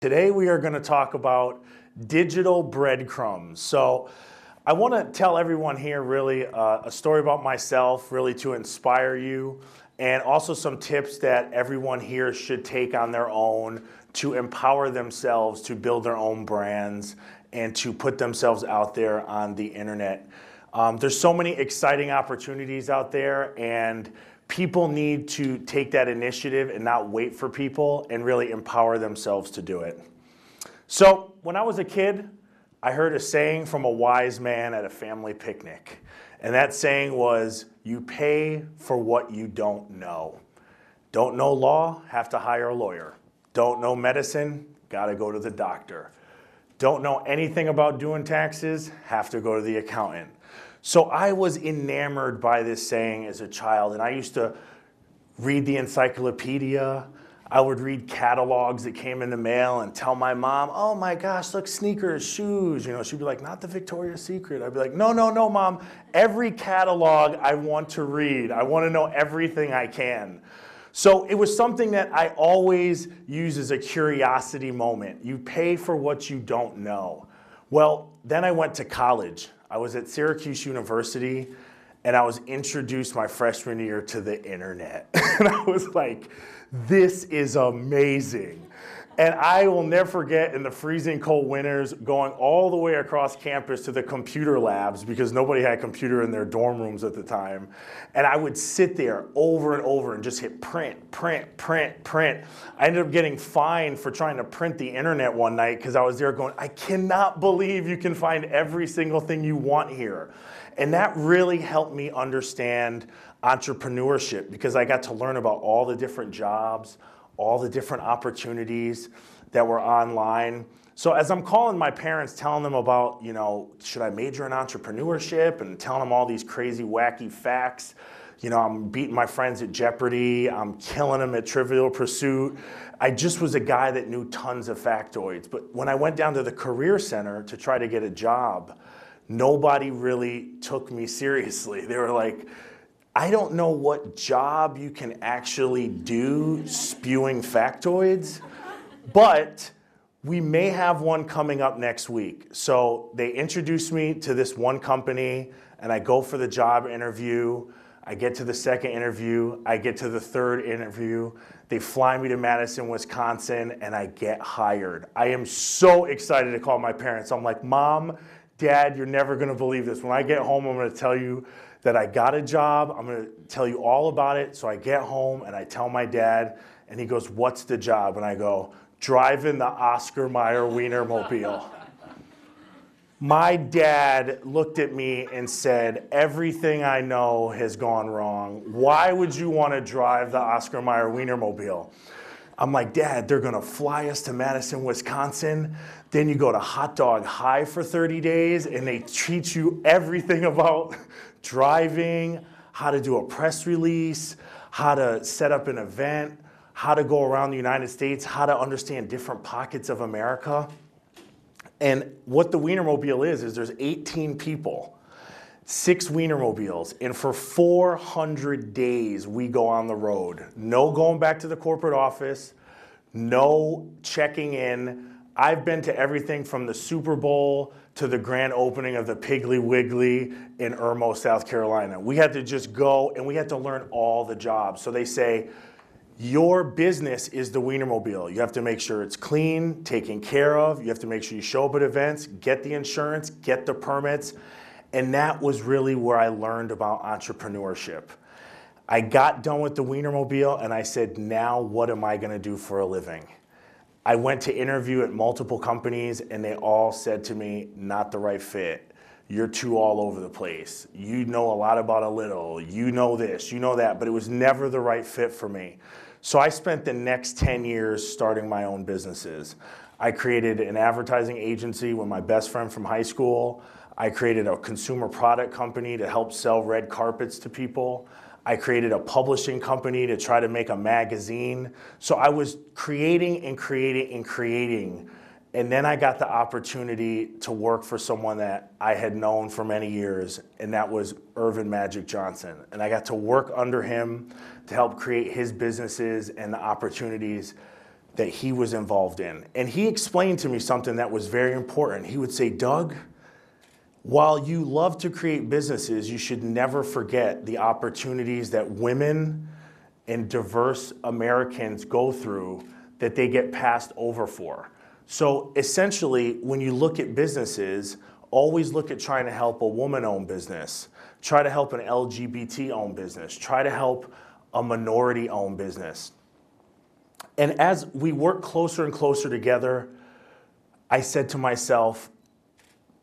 Today we are going to talk about digital breadcrumbs. So I want to tell everyone here really a story about myself, really to inspire you, and also some tips that everyone here should take on their own to empower themselves to build their own brands and to put themselves out there on the internet. There's so many exciting opportunities out there, and people need to take that initiative and not wait for people and really empower themselves to do it. So when I was a kid, I heard a saying from a wise man at a family picnic. And that saying was, you pay for what you don't know. Don't know law, have to hire a lawyer. Don't know medicine, gotta go to the doctor. Don't know anything about doing taxes, have to go to the accountant. So I was enamored by this saying as a child, and I used to read the encyclopedia. I would read catalogs that came in the mail and tell my mom, oh my gosh, look, sneakers, shoes. You know, she'd be like, not the Victoria's Secret. I'd be like, no, Mom. Every catalog I want to read. I want to know everything I can. So it was something that I always use as a curiosity moment. You pay for what you don't know. Well, then I went to college. I was at Syracuse University, and I was introduced my freshman year to the internet. And I was like, this is amazing. And I will never forget in the freezing cold winters going all the way across campus to the computer labs because nobody had a computer in their dorm rooms at the time. And I would sit there over and over and just hit print, print, print, print. I ended up getting fined for trying to print the internet one night because I was there going, I cannot believe you can find every single thing you want here. And that really helped me understand entrepreneurship because I got to learn about all the different jobs, all the different opportunities that were online. So as I'm calling my parents, telling them about, should I major in entrepreneurship and telling them all these crazy, wacky facts. I'm beating my friends at Jeopardy. I'm killing them at Trivial Pursuit. I just was a guy that knew tons of factoids. But when I went down to the Career Center to try to get a job, nobody really took me seriously. They were like, I don't know what job you can actually do spewing factoids, but we may have one coming up next week. So they introduced me to this one company, and I go for the job interview. I get to the second interview. I get to the third interview. They fly me to Madison, Wisconsin, and I get hired. I am so excited to call my parents. I'm like, Mom, Dad, you're never going to believe this. When I get home, I'm going to tell you that I got a job. I'm going to tell you all about it. So I get home and I tell my dad, and he goes, what's the job? And I go, driving the Oscar Mayer Wienermobile. My dad looked at me and said, everything I know has gone wrong. Why would you want to drive the Oscar Mayer Wienermobile? I'm like, Dad, they're going to fly us to Madison, Wisconsin. Then you go to Hot Dog High for 30 days, and they teach you everything about driving, how to do a press release, how to set up an event, how to go around the United States, how to understand different pockets of America. And what the Wienermobile is there's 18 people, 6 Wienermobiles, and for 400 days we go on the road. No going back to the corporate office, no checking in. I've been to everything from the Super Bowl to the grand opening of the Piggly Wiggly in Irmo, South Carolina. We had to just go and we had to learn all the jobs. So they say, your business is the Wienermobile. You have to make sure it's clean, taken care of. You have to make sure you show up at events, get the insurance, get the permits. And that was really where I learned about entrepreneurship. I got done with the Wienermobile and I said, now what am I going to do for a living? I went to interview at multiple companies and they all said to me, not the right fit. You're too all over the place. You know a lot about a little. You know this, you know that, but it was never the right fit for me. So I spent the next 10 years starting my own businesses. I created an advertising agency with my best friend from high school. I created a consumer product company to help sell red carpets to people. I created a publishing company to try to make a magazine. So I was creating and creating and creating. And then I got the opportunity to work for someone that I had known for many years, and that was Irvin Magic Johnson. And I got to work under him to help create his businesses and the opportunities that he was involved in. And he explained to me something that was very important. He would say, Doug, while you love to create businesses, you should never forget the opportunities that women and diverse Americans go through that they get passed over for. So essentially, when you look at businesses, always look at trying to help a woman-owned business, try to help an LGBT-owned business, try to help a minority-owned business. And as we work closer and closer together, I said to myself,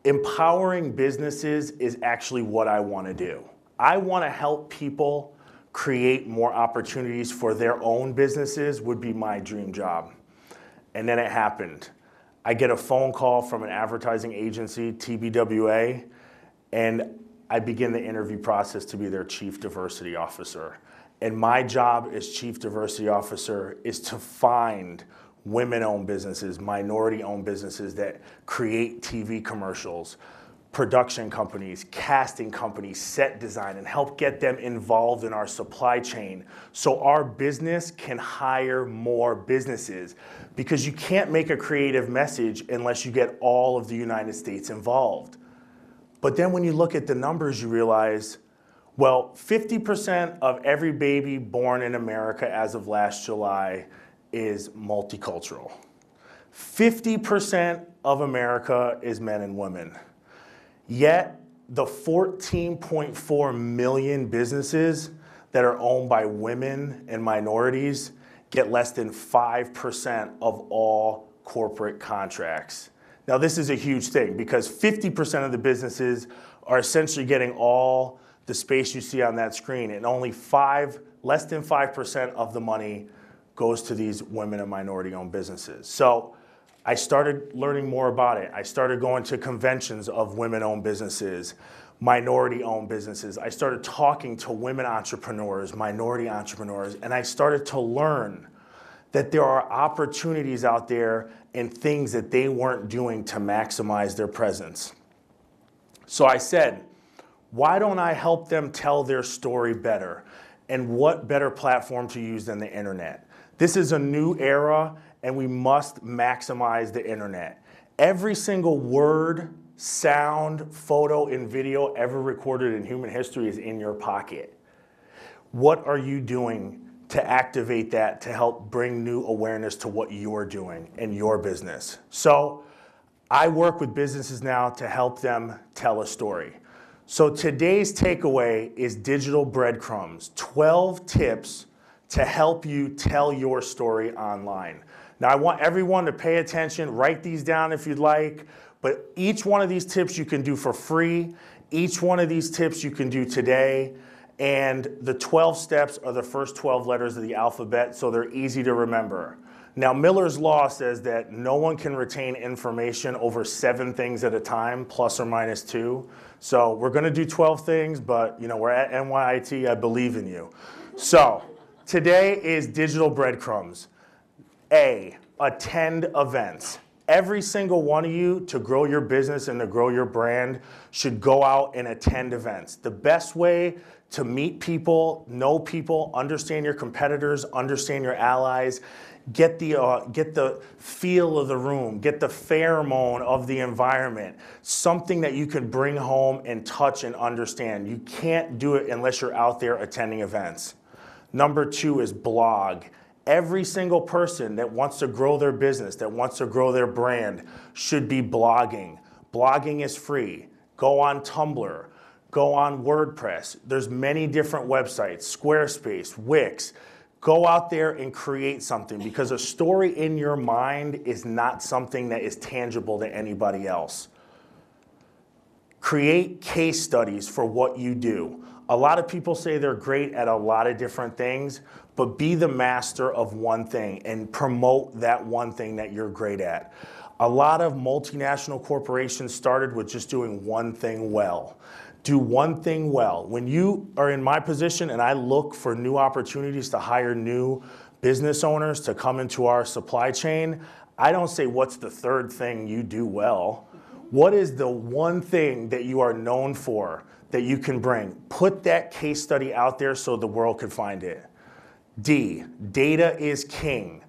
empowering businesses is actually what I want to do. I want to help people create more opportunities for their own businesses would be my dream job. And then it happened. I get a phone call from an advertising agency, TBWA, and I begin the interview process to be their Chief Diversity Officer. And my job as Chief Diversity Officer is to find women-owned businesses, minority-owned businesses that create TV commercials, production companies, casting companies, set design, and help get them involved in our supply chain so our business can hire more businesses. Because you can't make a creative message unless you get all of the United States involved. But then when you look at the numbers, you realize, well, 50% of every baby born in America as of last July is multicultural. 50% of America is men and women. Yet, the 14.4 million businesses that are owned by women and minorities get less than 5% of all corporate contracts. Now, this is a huge thing because 50% of the businesses are essentially getting all the space you see on that screen, and only less than 5% of the money goes to these women and minority-owned businesses. So I started learning more about it. I started going to conventions of women-owned businesses, minority-owned businesses. I started talking to women entrepreneurs, minority entrepreneurs, and I started to learn that there are opportunities out there and things that they weren't doing to maximize their presence. So I said, why don't I help them tell their story better? And what better platform to use than the internet? This is a new era, and we must maximize the internet. Every single word, sound, photo, and video ever recorded in human history is in your pocket. What are you doing to activate that to help bring new awareness to what you're doing in your business? So I work with businesses now to help them tell a story. So today's takeaway is digital breadcrumbs, 12 tips to help you tell your story online. Now I want everyone to pay attention, write these down if you'd like, but each one of these tips you can do for free. Each one of these tips you can do today. And the 12 steps are the first 12 letters of the alphabet, so they're easy to remember. Now, Miller's Law says that no one can retain information over 7 things at a time, plus or minus 2. So we're going to do 12 things, but we're at NYIT. I believe in you. So today is digital breadcrumbs. A, attend events. Every single one of you, to grow your business and to grow your brand, should go out and attend events. The best way to meet people, know people, understand your competitors, understand your allies, get the feel of the room, get the pheromone of the environment, something that you can bring home and touch and understand. You can't do it unless you're out there attending events. Number 2 is blog. Every single person that wants to grow their business, that wants to grow their brand, should be blogging. Blogging is free. Go on Tumblr. Go on WordPress. There's many different websites, Squarespace, Wix. Go out there and create something, because a story in your mind is not something that is tangible to anybody else. Create case studies for what you do. A lot of people say they're great at a lot of different things, but be the master of one thing and promote that one thing that you're great at. A lot of multinational corporations started with just doing one thing well. Do one thing well. When you are in my position and I look for new opportunities to hire new business owners to come into our supply chain, I don't say, what's the third thing you do well? What is the one thing that you are known for that you can bring? Put that case study out there so the world could find it. D, data is king.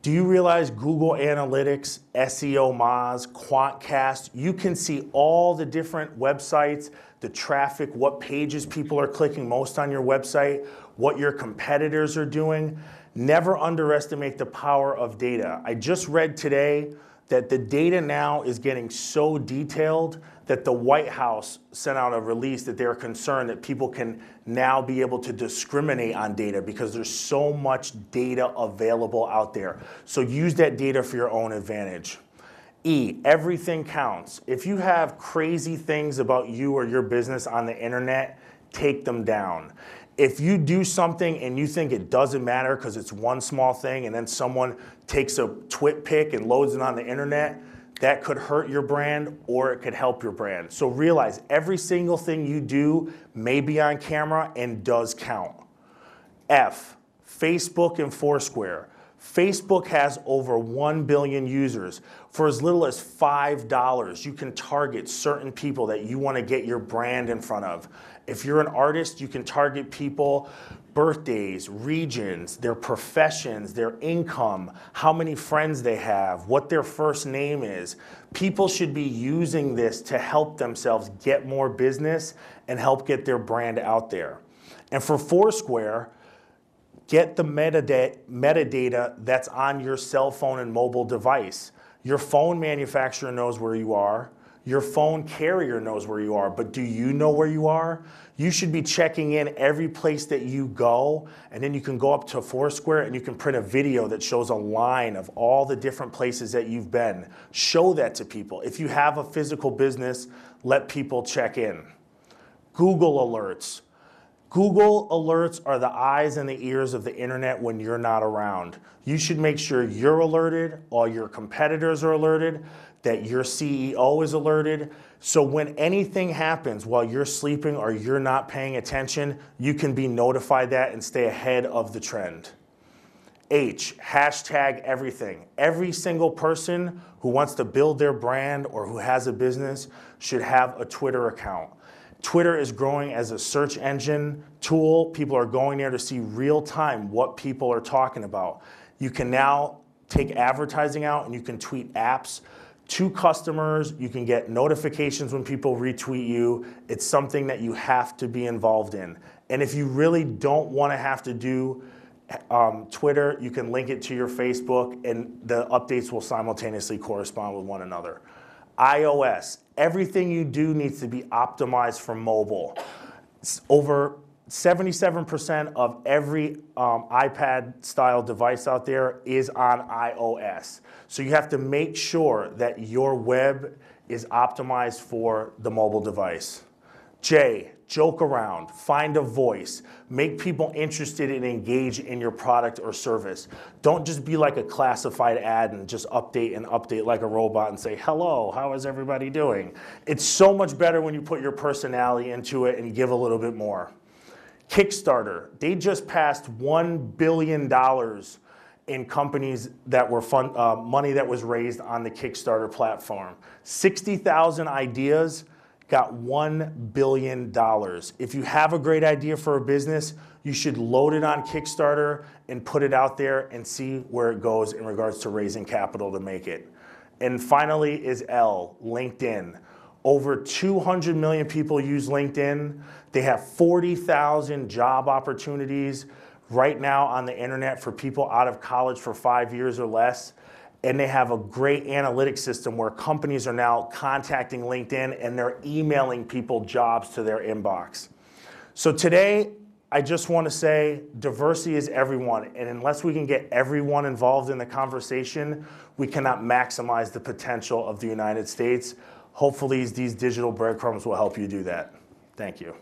Do you realize Google Analytics, SEO Moz, Quantcast, you can see all the different websites, the traffic, what pages people are clicking most on your website, what your competitors are doing. Never underestimate the power of data. I just read today that the data now is getting so detailed that the White House sent out a release that they're concerned that people can now be able to discriminate on data because there's so much data available out there. So use that data for your own advantage. E, everything counts. If you have crazy things about you or your business on the internet, take them down. If you do something and you think it doesn't matter because it's one small thing and then someone takes a twit pic and loads it on the internet, that could hurt your brand or it could help your brand. So realize every single thing you do may be on camera and does count. F, Facebook and Foursquare. Facebook has over 1 billion users. For as little as $5, you can target certain people that you want to get your brand in front of. If you're an artist, you can target people, birthdays, regions, their professions, their income, how many friends they have, what their first name is. People should be using this to help themselves get more business and help get their brand out there. And for Foursquare, get the metadata that's on your cell phone and mobile device. Your phone manufacturer knows where you are. Your phone carrier knows where you are, but do you know where you are? You should be checking in every place that you go, and then you can go up to Foursquare and you can print a video that shows a line of all the different places that you've been. Show that to people. If you have a physical business, let people check in. Google Alerts. Google Alerts are the eyes and the ears of the internet when you're not around. You should make sure you're alerted, all your competitors are alerted, that your CEO is alerted. So when anything happens while you're sleeping or you're not paying attention, you can be notified that and stay ahead of the trend. H, hashtag everything. Every single person who wants to build their brand or who has a business should have a Twitter account. Twitter is growing as a search engine tool. People are going there to see real time what people are talking about. You can now take advertising out and you can tweet apps to customers. You can get notifications when people retweet you. It's something that you have to be involved in. And if you really don't want to have to do Twitter, you can link it to your Facebook and the updates will simultaneously correspond with one another. iOS, everything you do needs to be optimized for mobile. Over 77% of every iPad-style device out there is on iOS. So you have to make sure that your web is optimized for the mobile device. J, joke around, find a voice, make people interested and engage in your product or service. Don't just be like a classified ad and just update and update like a robot and say, hello, how is everybody doing? It's so much better when you put your personality into it and give a little bit more. Kickstarter, they just passed $1 billion in companies that were money that was raised on the Kickstarter platform. 60,000 ideas got $1 billion. If you have a great idea for a business, you should load it on Kickstarter and put it out there and see where it goes in regards to raising capital to make it. And finally is L, LinkedIn. Over 200 million people use LinkedIn. They have 40,000 job opportunities right now on the internet for people out of college for 5 years or less. And they have a great analytics system where companies are now contacting LinkedIn and they're emailing people jobs to their inbox. So today, I just want to say diversity is everyone. And unless we can get everyone involved in the conversation, we cannot maximize the potential of the United States. Hopefully, these digital breadcrumbs will help you do that. Thank you.